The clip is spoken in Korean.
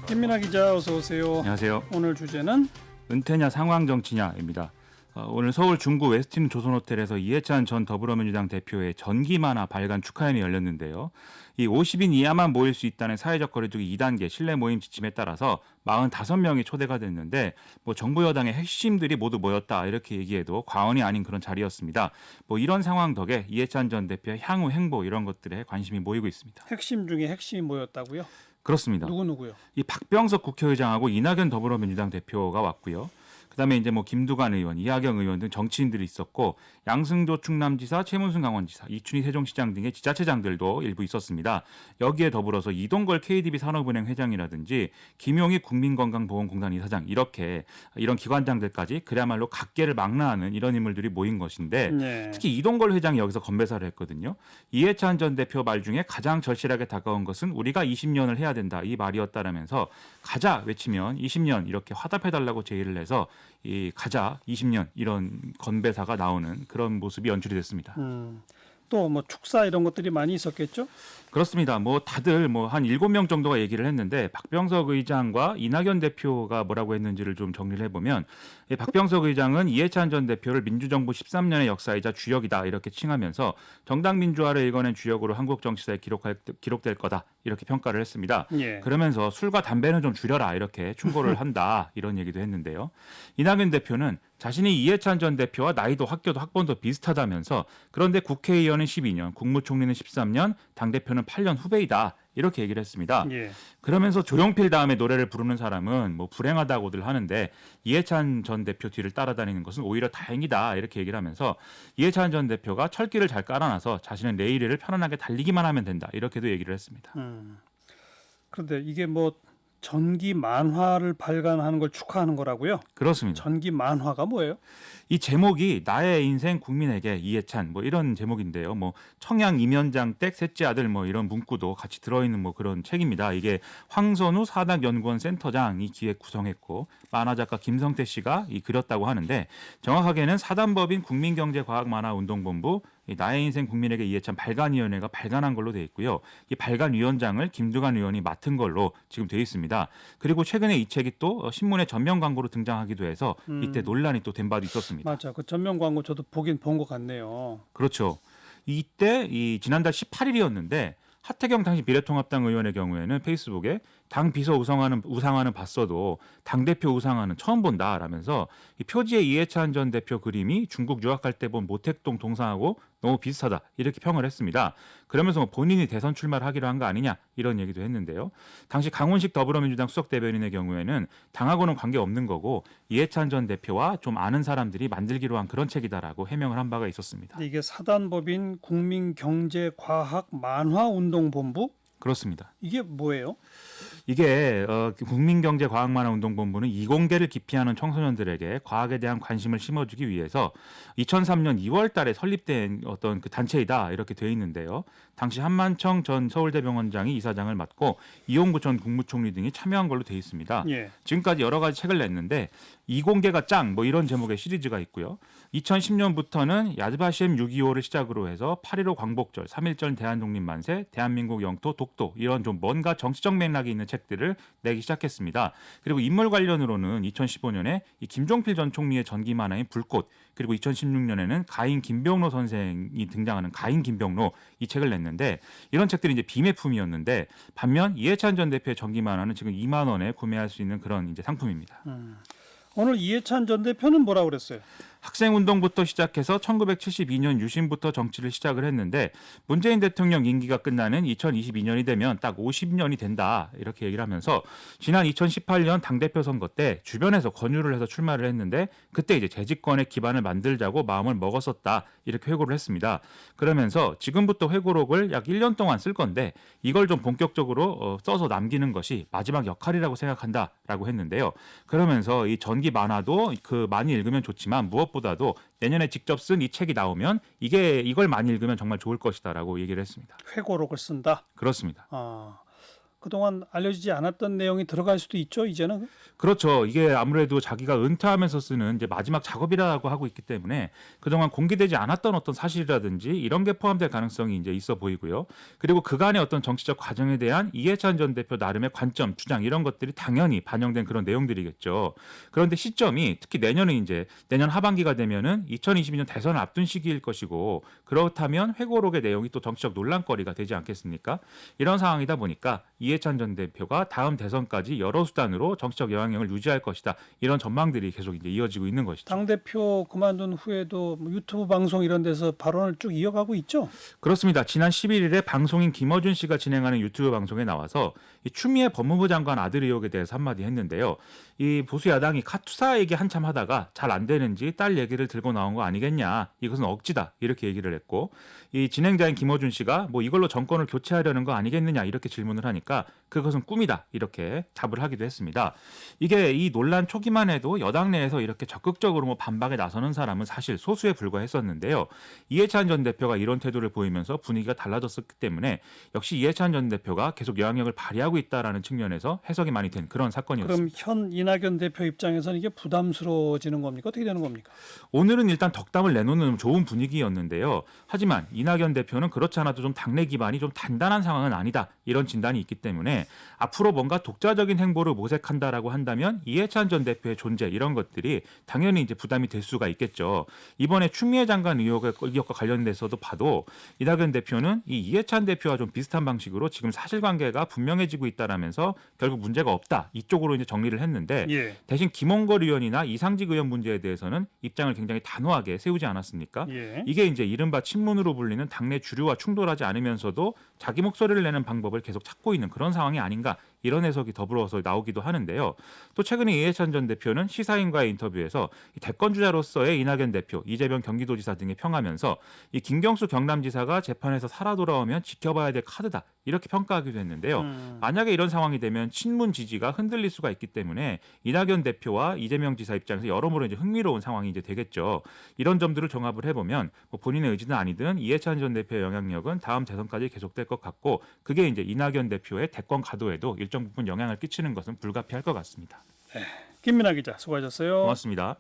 김민하 기자 어서 오세요. 안녕하세요. 오늘 주제는 은퇴냐 상황 정치냐입니다. 오늘 서울 중구 웨스틴 조선호텔에서 이해찬 전 더불어민주당 대표의 전기만화 발간 축하회이 열렸는데요. 이 50인 이하만 모일 수 있다는 사회적 거리두기 2단계 실내 모임 지침에 따라서 45명이 초대가 됐는데 정부 여당의 핵심들이 모두 모였다 이렇게 얘기해도 과언이 아닌 그런 자리였습니다. 이런 상황 덕에 이해찬 전 대표의 향후 행보 이런 것들에 관심이 모이고 있습니다. 핵심 중에 핵심이 모였다고요? 그렇습니다. 누구요? 이 박병석 국회의장하고 이낙연 더불어민주당 대표가 왔고요. 그다음에 이제 김두관 의원, 이하경 의원 등 정치인들이 있었고 양승조 충남지사, 최문순 강원지사, 이춘희 세종시장 등의 지자체장들도 일부 있었습니다. 여기에 더불어서 이동걸 KDB 산업은행 회장이라든지 김용희 국민건강보험공단 이사장 이런 기관장들까지 그야말로 각계를 망라하는 이런 인물들이 모인 것인데 네. 특히 이동걸 회장이 여기서 건배사를 했거든요. 이해찬 전 대표 말 중에 가장 절실하게 다가온 것은 우리가 20년을 해야 된다 이 말이었다라면서 가자 외치면 20년 이렇게 화답해달라고 제의를 해서 이 가자 20년 이런 건배사가 나오는 그런 모습이 연출이 됐습니다. 또 축사 이런 것들이 많이 있었겠죠? 그렇습니다. 다들 한 7명 정도가 얘기를 했는데 박병석 의장과 이낙연 대표가 뭐라고 했는지를 좀 정리를 해보면 박병석 의장은 이해찬 전 대표를 민주정부 13년의 역사이자 주역이다 이렇게 칭하면서 정당 민주화를 일궈낸 주역으로 한국 정치사에 기록될 거다 이렇게 평가를 했습니다. 예. 그러면서 술과 담배는 좀 줄여라 이렇게 충고를 한다 이런 얘기도 했는데요. 이낙연 대표는 자신이 이해찬 전 대표와 나이도 학교도 학번도 비슷하다면서 그런데 국회의원은 12년, 국무총리는 13년, 당대표는 8년 후배이다. 이렇게 얘기를 했습니다. 예. 그러면서 조용필 다음에 노래를 부르는 사람은 불행하다고들 하는데 이해찬 전 대표 뒤를 따라다니는 것은 오히려 다행이다. 이렇게 얘기를 하면서 이해찬 전 대표가 철길을 잘 깔아놔서 자신은 내일을 편안하게 달리기만 하면 된다. 이렇게도 얘기를 했습니다. 그런데 이게 전기 만화를 발간하는 걸 축하하는 거라고요? 그렇습니다. 전기 만화가 뭐예요? 이 제목이 나의 인생 국민에게 이해찬 이런 제목인데요. 청양 이면장댁 셋째 아들 이런 문구도 같이 들어있는 그런 책입니다. 이게 황선우 사닥연구원 센터장이 기획 구성했고 만화작가 김성태 씨가 그렸다고 하는데 정확하게는 사단법인 국민경제과학만화운동본부 나의 인생 국민에게 이해찬 발간위원회가 발간한 걸로 돼 있고요. 이 발간위원장을 김두관 의원이 맡은 걸로 지금 돼 있습니다. 그리고 최근에 이 책이 또 신문에 전면 광고로 등장하기도 해서 이때 논란이 또 된 바도 있었습니다. 맞아. 그 전면 광고 저도 보긴 본 것 같네요. 그렇죠. 이때 지난달 18일이었는데 하태경 당시 미래통합당 의원의 경우에는 페이스북에 당 비서 우상화는 봤어도 당대표 우상화는 처음 본다라면서 이 표지에 이해찬 전 대표 그림이 중국 유학할 때 본 모택동 동상하고 너무 비슷하다 이렇게 평을 했습니다. 그러면서 본인이 대선 출마를 하기로 한 거 아니냐 이런 얘기도 했는데요. 당시 강훈식 더불어민주당 수석대변인의 경우에는 당하고는 관계없는 거고 이해찬 전 대표와 좀 아는 사람들이 만들기로 한 그런 책이다라고 해명을 한 바가 있었습니다. 이게 사단법인 국민경제과학만화운동본부? 그렇습니다. 이게 뭐예요? 이게 국민경제과학만화운동본부는 이공계를 기피하는 청소년들에게 과학에 대한 관심을 심어주기 위해서 2003년 2월 달에 설립된 어떤 그 단체이다 이렇게 돼 있는데요. 당시 한만청 전 서울대병원장이 이사장을 맡고 이용구 전 국무총리 등이 참여한 걸로 돼 있습니다. 예. 지금까지 여러 가지 책을 냈는데 이공계가 짱 이런 제목의 시리즈가 있고요. 2010년부터는 야드바시엠 6.25를 시작으로 해서 8.15 광복절, 3.1절 대한독립만세, 대한민국 영토 독도 이런 좀 뭔가 정치적 맥락이 있는 책들을 내기 시작했습니다. 그리고 인물 관련으로는 2015년에 이 김종필 전 총리의 전기 만화인 불꽃 그리고 2016년에는 가인 김병로 선생이 등장하는 가인 김병로 이 책을 냈는데 이런 책들이 이제 비매품이었는데 반면 이해찬 전 대표의 전기 만화는 지금 2만 원에 구매할 수 있는 그런 이제 상품입니다. 오늘 이해찬 전 대표는 뭐라고 그랬어요? 학생운동부터 시작해서 1972년 유신부터 정치를 시작을 했는데 문재인 대통령 임기가 끝나는 2022년이 되면 딱 50년이 된다 이렇게 얘기를 하면서 지난 2018년 당대표 선거 때 주변에서 권유를 해서 출마를 했는데 그때 이제 재집권의 기반을 만들자고 마음을 먹었었다 이렇게 회고를 했습니다. 그러면서 지금부터 회고록을 약 1년 동안 쓸 건데 이걸 좀 본격적으로 써서 남기는 것이 마지막 역할이라고 생각한다라고 했는데요. 그러면서 이 전기 만화도 많이 읽으면 좋지만 무엇보다도 내년에 직접 쓴 이 책이 나오면 이걸 많이 읽으면 정말 좋을 것이다라고 얘기를 했습니다. 회고록을 쓴다? 그렇습니다. 그동안 알려지지 않았던 내용이 들어갈 수도 있죠, 이제는. 그렇죠. 이게 아무래도 자기가 은퇴하면서 쓰는 이제 마지막 작업이라고 하고 있기 때문에 그동안 공개되지 않았던 어떤 사실이라든지 이런 게 포함될 가능성이 이제 있어 보이고요. 그리고 그간의 어떤 정치적 과정에 대한 이해찬 전 대표 나름의 관점, 주장 이런 것들이 당연히 반영된 그런 내용들이겠죠. 그런데 시점이 특히 내년 하반기가 되면은 2022년 대선을 앞둔 시기일 것이고 그렇다면 회고록의 내용이 또 정치적 논란거리가 되지 않겠습니까? 이런 상황이다 보니까 이해찬 전 대표가 다음 대선까지 여러 수단으로 정치적 영향력을 유지할 것이다. 이런 전망들이 계속 이제 이어지고 있는 것이죠. 당대표 그만둔 후에도 뭐 유튜브 방송 이런 데서 발언을 쭉 이어가고 있죠. 그렇습니다. 지난 11일에 방송인 김어준 씨가 진행하는 유튜브 방송에 나와서 이 추미애 법무부 장관 아들 의혹에 대해서 한마디 했는데요. 이 보수 야당이 카투사 얘기 한참 하다가 잘 안 되는지 딸 얘기를 들고 나온 거 아니겠냐. 이것은 억지다. 이렇게 얘기를 했고 이 진행자인 김어준 씨가 뭐 이걸로 정권을 교체하려는 거 아니겠느냐 이렇게 질문을 하니까 그것은 꿈이다. 이렇게 답을 하기도 했습니다. 이게 이 논란 초기만 해도 여당 내에서 이렇게 적극적으로 뭐 반박에 나서는 사람은 사실 소수에 불과했었는데요. 이해찬 전 대표가 이런 태도를 보이면서 분위기가 달라졌기 때문에 역시 이해찬 전 대표가 계속 영향력을 발휘하고 있다라는 측면에서 해석이 많이 된 그런 사건이었습니다. 그럼 현 이낙연 대표 입장에서는 이게 부담스러워지는 겁니까? 어떻게 되는 겁니까? 오늘은 일단 덕담을 내놓는 좋은 분위기였는데요. 하지만 이낙연 대표는 그렇지 않아도 좀 당내 기반이 좀 단단한 상황은 아니다. 이런 진단이 있기 때문에 앞으로 뭔가 독자적인 행보를 모색한다라고 한다면 이해찬 전 대표의 존재 이런 것들이 당연히 이제 부담이 될 수가 있겠죠. 이번에 추미애 장관 의혹과 관련돼서도 봐도 이낙연 대표는 이 이해찬 대표와 좀 비슷한 방식으로 지금 사실관계가 분명해지고 있다라면서 결국 문제가 없다. 이쪽으로 이제 정리를 했는데 예. 대신 김홍걸 의원이나 이상직 의원 문제에 대해서는 입장을 굉장히 단호하게 세우지 않았습니까? 예. 이게 이제 이른바 친문으로 불리는 당내 주류와 충돌하지 않으면서도 자기 목소리를 내는 방법을 계속 찾고 있는 그런 상황이 아닌가 이런 해석이 더불어서 나오기도 하는데요. 또 최근에 이해찬 전 대표는 시사인과의 인터뷰에서 이 대권 주자로서의 이낙연 대표, 이재명 경기도지사 등에 평하면서 이 김경수 경남지사가 재판에서 살아 돌아오면 지켜봐야 될 카드다 이렇게 평가하기도 했는데요. 만약에 이런 상황이 되면 친문 지지가 흔들릴 수가 있기 때문에 이낙연 대표와 이재명 지사 입장에서 여러모로 이제 흥미로운 상황이 이제 되겠죠. 이런 점들을 종합을 해보면 뭐 본인의 의지는 아니든 이해찬 전 대표의 영향력은 다음 대선까지 계속될 것 같고 그게 이제 이낙연 대표의 대권 가도에도 일정 부분 영향을 끼치는 것은 불가피할 것 같습니다. 김민아 기자 수고하셨어요. 고맙습니다.